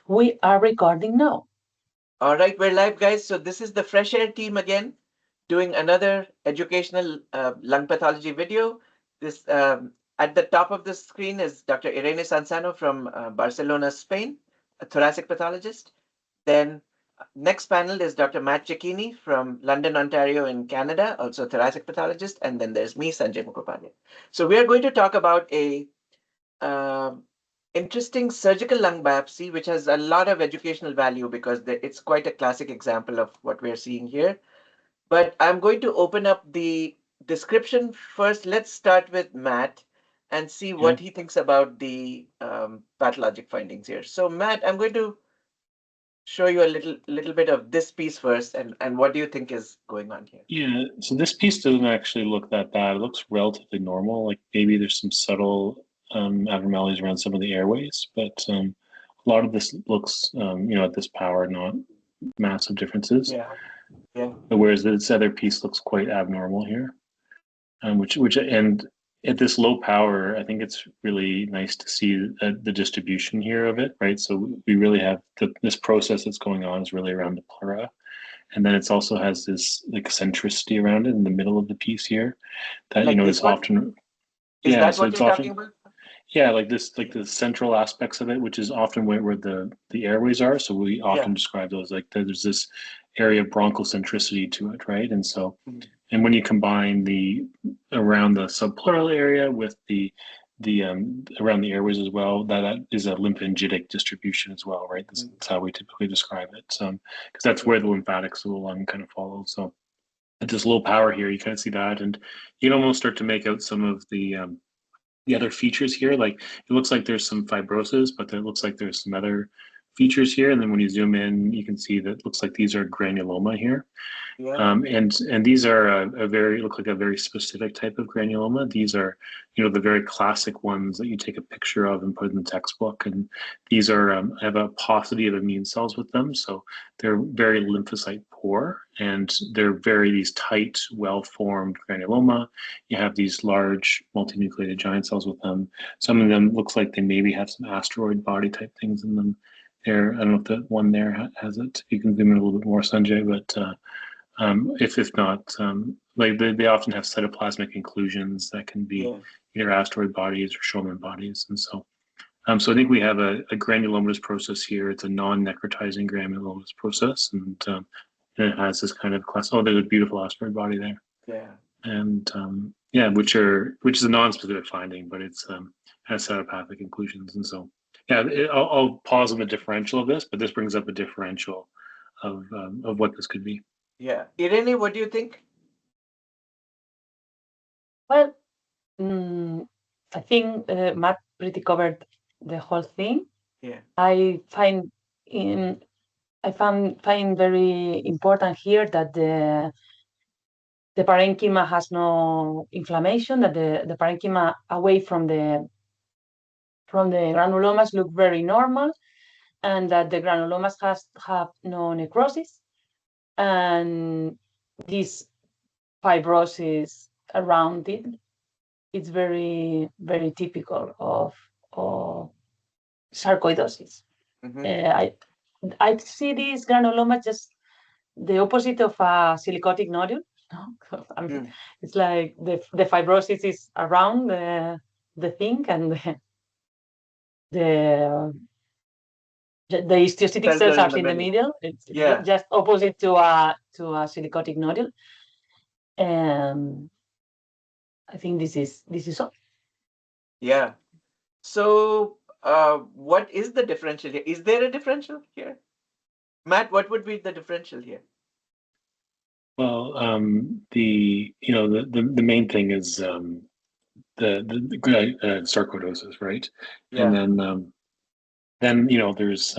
We are recording now. All right, we're live, guys. So this is the Fresh Air team again, doing another educational lung pathology video. This At the top of the screen is Dr. Irene Sansano from Barcelona, Spain, a thoracic pathologist. Then next panel is Dr. Matt Cecchini from London, Ontario, in Canada, also a thoracic pathologist. And then there's me, Sanjay Mukhopadhyay. So we are going to talk about a um interesting surgical lung biopsy, which has a lot of educational value because it's quite a classic example of what we're seeing here. But I'm going to open up the description first. Let's start with Matt and see Okay. what he thinks about the pathologic findings here. So, Matt, I'm going to show you a little bit of this piece first, and what do you think is going on here? Yeah, so this piece doesn't actually look that bad. It looks relatively normal. Like maybe there's some subtle abnormalities around some of the airways, but a lot of this looks, at this power, not massive differences. Yeah, yeah, Whereas this other piece looks quite abnormal here, and at this low power, I think it's really nice to see the distribution here of it, right? So we really have this process that's going on is really around the pleura. And then it also has this like eccentricity around it in the middle of the piece here that, like is this one. often, Is yeah, that so what it's you're talking often, about? yeah, like this, like the central aspects of it, which is often where the airways are. So we Yeah. often describe those like there's this area of bronchial centricity to it, right? And so, Mm. and when you combine the around the subpleural area with the around the airways as well, that is a lymphangitic distribution as well, right? Mm. That's how we typically describe it. So, because that's where the lymphatics of the lung kind of follow. So at this low power here, you kind of see that, and you can almost start to make out some of the other features here. Like it looks like there's some fibrosis, but it looks like there's some other features here. And then when you zoom in, you can see that it looks like these are granuloma here. Yeah. And these are a very look like a very specific type of granuloma. These are, the very classic ones that you take a picture of and put in the textbook. And these are have a paucity of immune cells with them, so they're very lymphocyte poor, and they're very these tight, well-formed granuloma. You have these large multinucleated giant cells with them. Some of them looks like they maybe have some asteroid body type things in them. There, I don't know if the one there has it. You can zoom in a little bit more, Sanjay, but. If not, like they often have cytoplasmic inclusions that can be Yeah. either asteroid bodies or Schulman bodies, and so I think we have a granulomatous process here. It's a non-necrotizing granulomatous process, and it has this kind of class. Oh, there's a beautiful asteroid body there, Yeah. and yeah, which is a non-specific finding, but it's has cytopathic inclusions, and so yeah, I'll pause on the differential of this, but this brings up a differential of what this could be. Yeah. Irene, what do you think? Well, mm, I think Matt pretty covered the whole thing. Yeah. I find in I find very important here that the parenchyma has no inflammation, that the parenchyma away from the granulomas look very normal, and that the granulomas have no necrosis, and this fibrosis around it, it's very, very typical of sarcoidosis. Mm-hmm. I see this granuloma just the opposite of a silicotic nodule. No? I mean, Mm. it's like the fibrosis is around the thing, and the the histiocytic Cells cells are are in the in the middle. middle. It's Yeah. just opposite to a silicotic nodule. And I think this is all. Yeah. So, what is the differential here? Is there a differential here? Matt, what would be the differential here? Well, the main thing is the sarcoidosis, right? And Yeah. then there's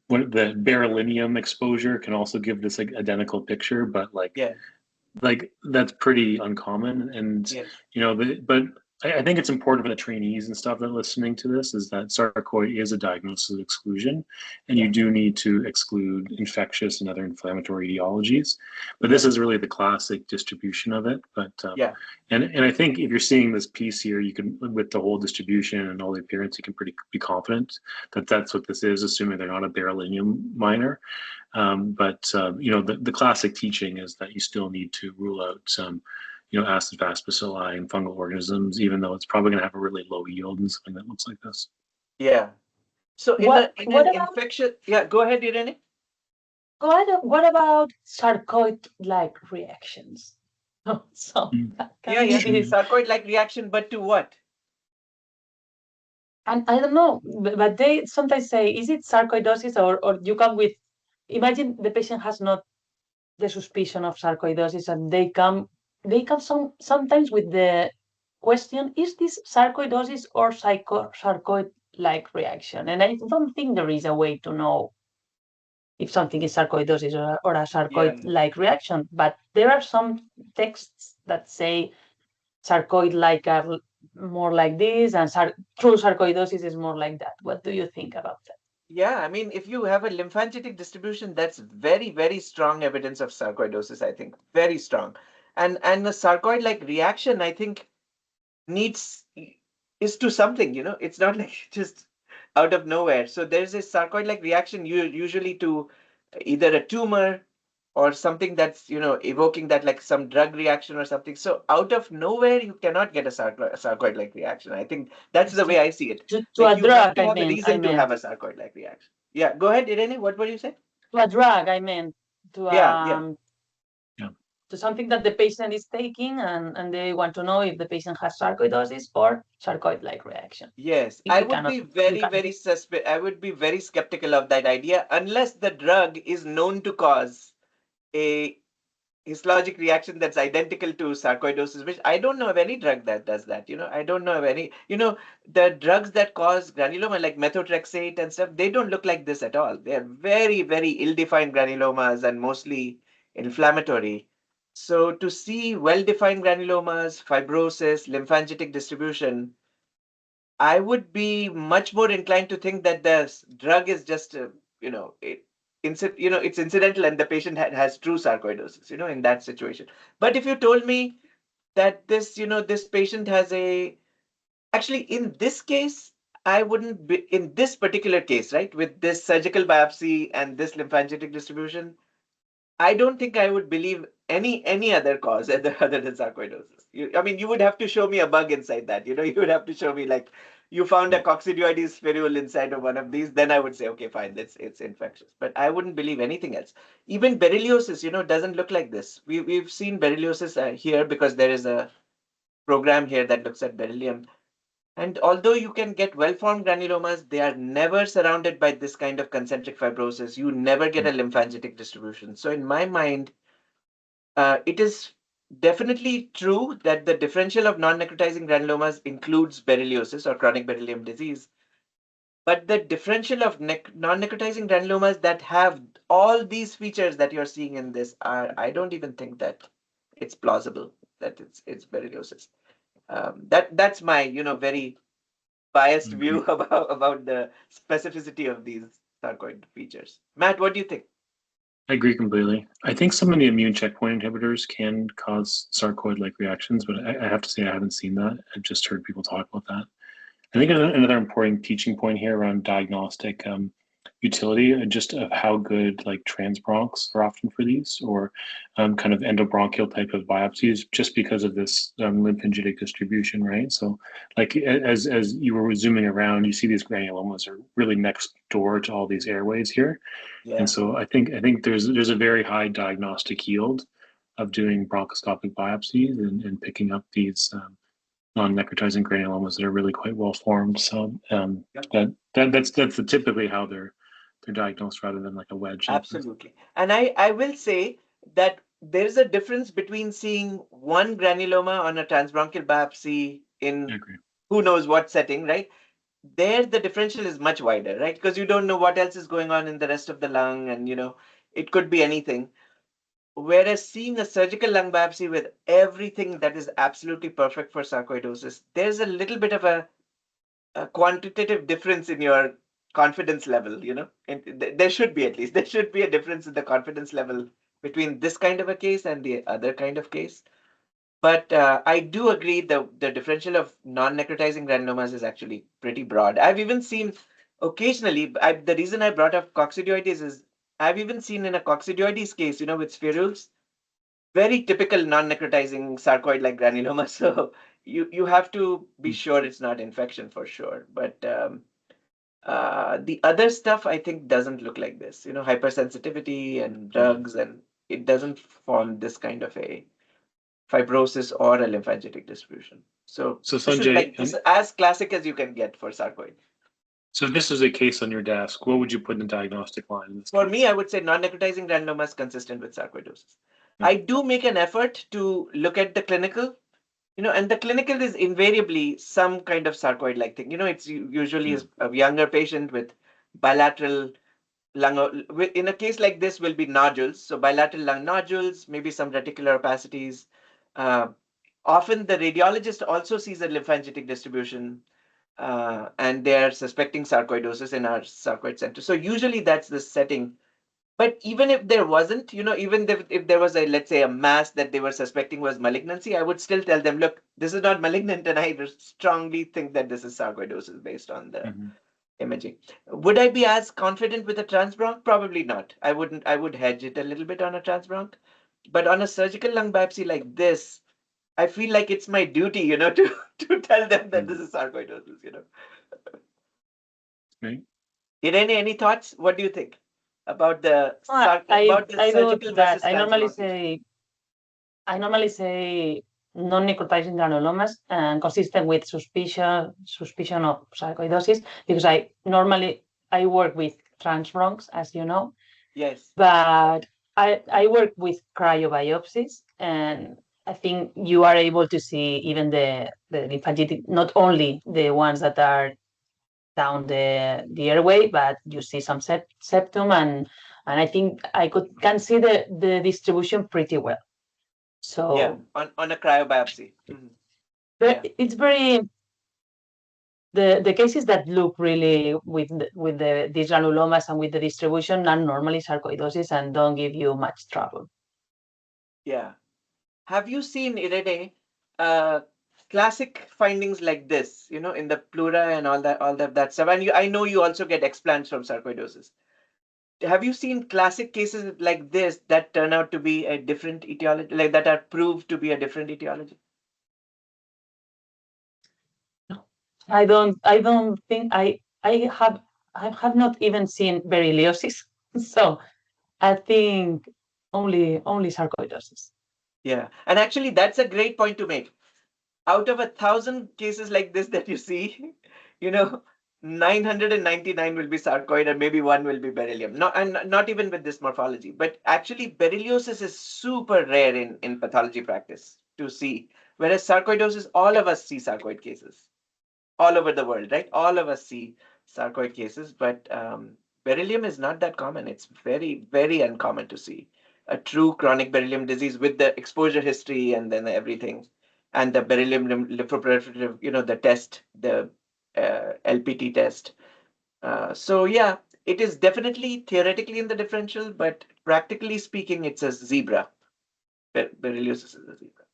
what the beryllium exposure can also give this like identical picture, but like Yeah. like that's pretty uncommon, and Yes. but I think it's important for the trainees and stuff that are listening to this is that sarcoid is a diagnosis of exclusion, and you do need to exclude infectious and other inflammatory etiologies. But this is really the classic distribution of it. But and I think if you're seeing this piece here, you can, with the whole distribution and all the appearance, you can be confident that that's what this is, assuming they're not a beryllium minor. You know, the classic teaching is that you still need to rule out some, you know, acid-fast bacilli and fungal organisms, even though it's probably going to have a really low yield in something that looks like this. Yeah. So in an infection, go ahead, Irene. What about sarcoid-like reactions? Sarcoid-like reaction, but to what? And I don't know, but they sometimes say, is it sarcoidosis, or you come with, imagine the patient has not the suspicion of sarcoidosis, and they come sometimes with the question, is this sarcoidosis or sarcoid-like reaction? And I don't think there is a way to know if something is sarcoidosis or a sarcoid-like reaction, but there are some texts that say sarcoid-like are more like this, and true sarcoidosis is more like that. What do you think about that? Yeah, I mean, if you have a lymphangitic distribution, that's very, very strong evidence of sarcoidosis, I think. Very strong. And the sarcoid-like reaction, I think, is to something, you know, it's not like just out of nowhere. So there's a sarcoid-like reaction usually to either a tumor or something that's, you know, evoking that, like some drug reaction or something. So out of nowhere, you cannot get a sarcoid-like reaction. I think that's the way I see it. To a drug, have to have a reason to have a sarcoid-like reaction. Yeah, go ahead, Irene. What were you saying? To a drug, I meant to to something that the patient is taking, and they want to know if the patient has sarcoidosis or sarcoid-like reaction. Yes, I would be very skeptical of that idea unless the drug is known to cause a histologic reaction that's identical to sarcoidosis, which I don't know of any drug that does that. You know, I don't know of any, you know, the drugs that cause granuloma like methotrexate and stuff, they don't look like this at all. They're very, very ill-defined granulomas and mostly inflammatory. So to see well-defined granulomas, fibrosis, lymphangitic distribution, I would be much more inclined to think that the drug is just, you know, it's incidental and the patient has true sarcoidosis, you know, in that situation. But if you told me that this, you know, this patient has actually in this case, I wouldn't be, in this particular case, right, with this surgical biopsy and this lymphangitic distribution, I don't think I would believe any other cause other than sarcoidosis. I mean, you would have to show me a bug inside that. You know, you would have to show me like you found a coccidioides spherule inside of one of these. Then I would say, okay, fine, it's infectious. But I wouldn't believe anything else. Even berylliosis, you know, doesn't look like this. We've seen berylliosis here because there is a program here that looks at beryllium. And although you can get well-formed granulomas, they are never surrounded by this kind of concentric fibrosis. You never get a lymphangitic distribution. So in my mind, it is definitely true that the differential of non-necrotizing granulomas includes berylliosis or chronic beryllium disease. But the differential of non-necrotizing granulomas that have all these features that you're seeing in this I don't even think that it's plausible that it's berylliosis. That's my, you know, very biased view about the specificity of these sarcoid features. Matt, what do you think? I agree completely. I think some of the immune checkpoint inhibitors can cause sarcoid-like reactions, but I have to say I haven't seen that. I've just heard people talk about that. I think another important teaching point here around diagnostic utility, just of how good like transbronchs are often for these, or kind of endobronchial type of biopsies, just because of this lymphangitic distribution, right? So, like as you were zooming around, you see these granulomas are really next door to all these airways here, and so I think there's a very high diagnostic yield of doing bronchoscopic biopsies and picking up these non-necrotizing granulomas that are really quite well formed. So that's typically how they're diagnosed rather than like a wedge. Absolutely. And I will say that there's a difference between seeing one granuloma on a transbronchial biopsy in who knows what setting, right? There, the differential is much wider, right? Because you don't know what else is going on in the rest of the lung, and you know, it could be anything. Whereas seeing a surgical lung biopsy with everything that is absolutely perfect for sarcoidosis, there's a little bit of a quantitative difference in your confidence level, and there should be, at least there should be a difference in the confidence level between this kind of a case and the other kind of case. But I do agree the differential of non-necrotizing granulomas is actually pretty broad. I've even seen occasionally, the reason I brought up coccidioides is I've even seen in a coccidioides case, with spherules, very typical non-necrotizing sarcoid-like granuloma. So you have to be sure it's not infection for sure. But the other stuff I think doesn't look like this. Hypersensitivity and drugs, and it doesn't form this kind of a fibrosis or a lymphangitic distribution. So Sanjay, this is as classic as you can get for sarcoid. So this is a case on your desk. What would you put in the diagnostic line in this For case? me, I would say non-necrotizing granulomas consistent with sarcoidosis. I do make an effort to look at the clinical, and the clinical is invariably some kind of sarcoid-like thing. It's usually a younger patient with bilateral lung. In a case like this, will be nodules. So bilateral lung nodules, maybe some reticular opacities. Often the radiologist also sees a lymphangitic distribution, and they are suspecting sarcoidosis in our sarcoid center. So usually that's the setting. But even if there wasn't, even if there was let's say a mass that they were suspecting was malignancy, I would still tell them, look, this is not malignant, and I strongly think that this is sarcoidosis based on the imaging. Would I be as confident with a transbronch? Probably not. I would hedge it a little bit on a transbronch. But on a surgical lung biopsy like this, I feel like it's my duty, to tell them that this is sarcoidosis, Right. Irene, any thoughts? What do you think about the I do surgical that. versus transbronchial? I normally say non-necrotizing granulomas and consistent with suspicion of sarcoidosis, because I work with transbronchs, as you know. Yes. But I work with cryobiopsies, and I think you are able to see even the lymphangitic, not only the ones that are down the airway, but you see some septum, and I think I can see the distribution pretty well. So yeah, on a cryobiopsy. it's very the cases that look really with these granulomas and with the distribution are normally sarcoidosis and don't give you much trouble. Yeah. Have you seen, Irene, classic findings like this, in the pleura and all that stuff? And I know you also get explants from sarcoidosis. Have you seen classic cases like this that turn out to be a different etiology, like that are proved to be a different etiology? No, I don't think I have not even seen berylliosis. So I think only sarcoidosis. Yeah, and actually that's a great point to make. Out of 1,000 cases like this that you see, 999 will be sarcoid, and maybe one will be beryllium. Not even with this morphology. But actually, berylliosis is super rare in pathology practice to see. Whereas sarcoidosis, all of us see sarcoid cases all over the world, right? All of us see sarcoid cases, but beryllium is not that common. It's very, very uncommon to see a true chronic beryllium disease with the exposure history and then everything, and the beryllium lymphoproliferative, the test, the LPT test. So yeah, it is definitely theoretically in the differential, but practically speaking, it's a zebra. Berylliosis is a zebra.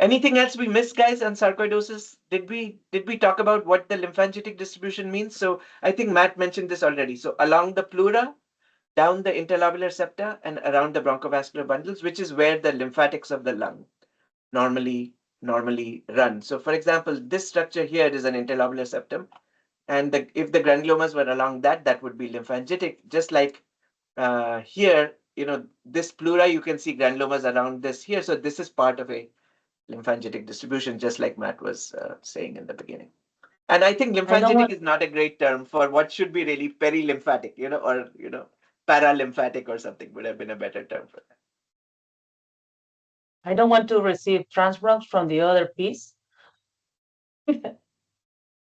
Anything else we missed, guys, on sarcoidosis? Did we talk about what the lymphangitic distribution means? So I think Matt mentioned this already. So along the pleura, down the interlobular septa, and around the bronchovascular bundles, which is where the lymphatics of the lung normally run. So for example, this structure here is an interlobular septum, and if the granulomas were along that would be lymphangitic. Just like here, this pleura, you can see granulomas around this here. So this is part of a lymphangitic distribution, just like Matt was saying in the beginning. And I think lymphangitic is not a great term for what should be really perilymphatic, or paralymphatic or something would have been a better term for that. I don't want to receive transbronchs from the other piece.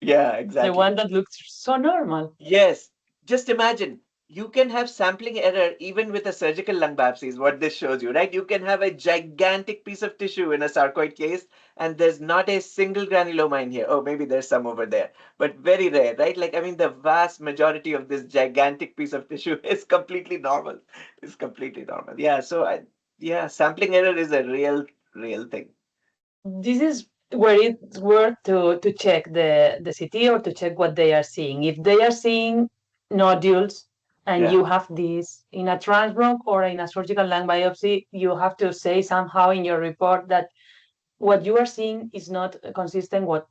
Yeah, exactly. The one that looks so normal. Yes. Just imagine you can have sampling error even with a surgical lung biopsy is what this shows you, right? You can have a gigantic piece of tissue in a sarcoid case and there's not a single granuloma in here. Oh, maybe there's some over there, but very rare, right? Like, I mean, the vast majority of this gigantic piece of tissue is completely normal. It's completely normal. Yeah, so yeah, sampling error is a real thing. This is where it's worth to check the CT or to check what they are seeing. If they are seeing nodules and you have this in a transbronch or in a surgical lung biopsy, you have to say somehow in your report that what you are seeing is not consistent with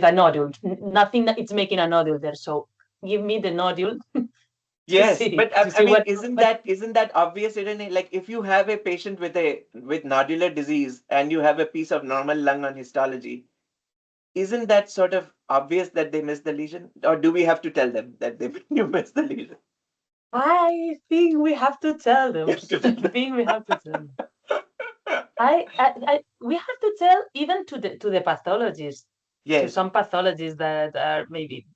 a nodule. Nothing that it's making a nodule there. So give me the nodule. Yes, but I mean, What isn't that obvious, Irene? Like, if you have a patient with nodular disease and you have a piece of normal lung on histology, isn't that sort of obvious that they missed the lesion, or do we have to tell them that you missed the lesion? I think we have to tell them. You have to tell them. I think we have to tell them. We have to tell even to the pathologists, to Yes, some pathologists that are maybe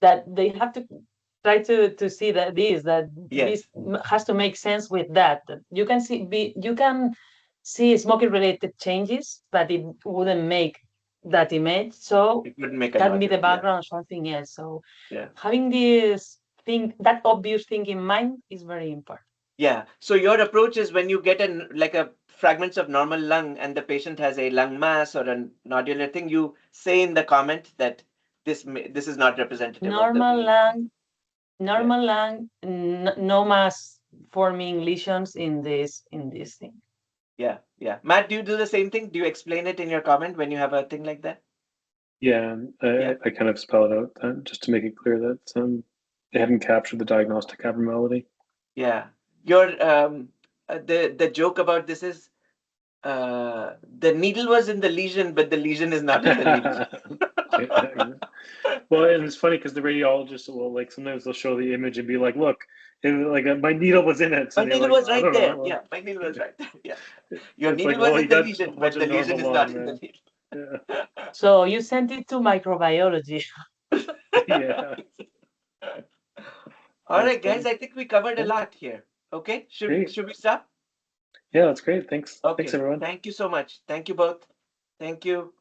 that they have to try to see that this yes, has to make sense with that. You can see smoking related changes, but it wouldn't make that image. So it wouldn't make a can be the nodule. Yeah, background or something else. So yeah, having this thing, that obvious thing in mind is very important. yeah. So your approach is when you get a fragments of normal lung and the patient has a lung mass or a nodular thing, you say in the comment that this is not representative of the Normal main. lung, no mass forming lesions in this thing. Yeah, yeah. Matt, do you do the same thing? Do you explain it in your comment when you have a thing like that? Yeah, I kind of spell it out just to make it clear that they hadn't captured the diagnostic abnormality. Yeah. Your the joke about this is the needle was in the lesion, but the lesion is not in the needle. Well, and it's funny because the radiologist will like sometimes they'll show the image and be like, "Look, my needle was in it." My And you're needle like, was "I right don't there. know." Yeah, my needle was right there. Yeah. Your It's needle like, was well, in you the got a lesion, bunch but of the lesion normal is not lung. in the needle. Yeah. So you sent it to microbiology. Yeah. All That's right, guys. funny. I think we covered a Cool. lot here. Okay. Great. Should we stop? Yeah, that's great. Thanks. Thanks, Okay. everyone. Thank you so much. Thank you both. Thank you.